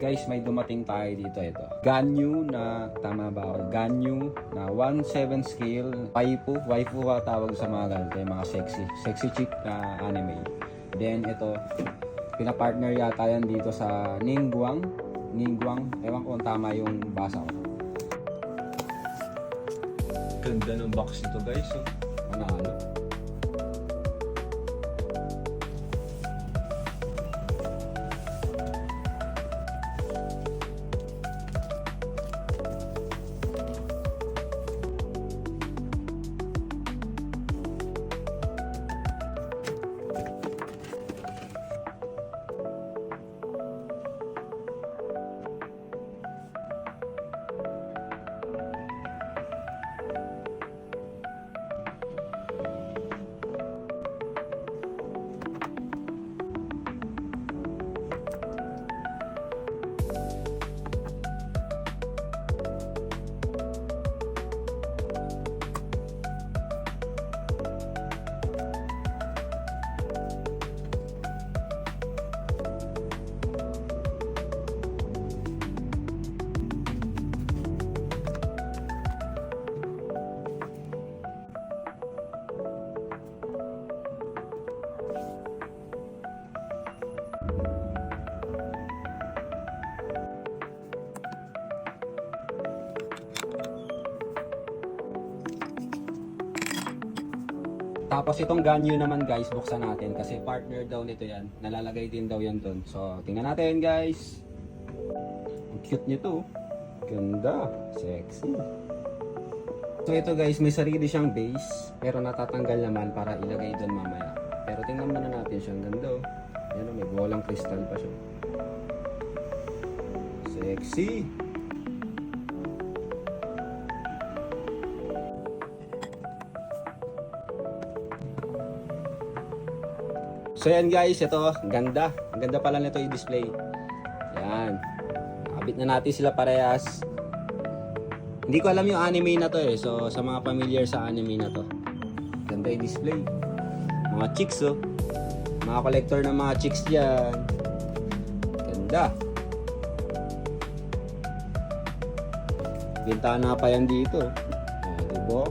Guys, may dumating tayo dito. Ito Ganyu na, tama ba ako? Ganyu na 1/7 scale waifu ka tawag sa mga ganito, yung mga sexy chick na anime. Then ito, pinapartner yata yan dito sa Ningguang, ewan ko kung tama yung basa ko. Ganda ng box nito guys, oh. Panalo. Tapos itong Ganyu naman guys, buksan natin kasi partner daw nito yan. Nalalagay din daw yan doon. So, tingnan natin guys. Ang cute nito. Ganda. Sexy. So ito guys, may sarili siyang base. Pero natatanggal naman para ilagay doon mamaya. Pero tingnan muna natin siya. Ang ganda oh. Yan oh, may bolang crystal pa siya. Sexy. So yan guys, ito, ganda. Ang ganda pala nito i-display. Yan. Nakabit na natin sila parehas. Hindi ko alam yung anime na to eh. So sa mga familiar sa anime na to. Ganda i-display. Mga chicks oh. Mga collector ng mga chicks dyan. Ganda. Bintana pa yan dito. Diba?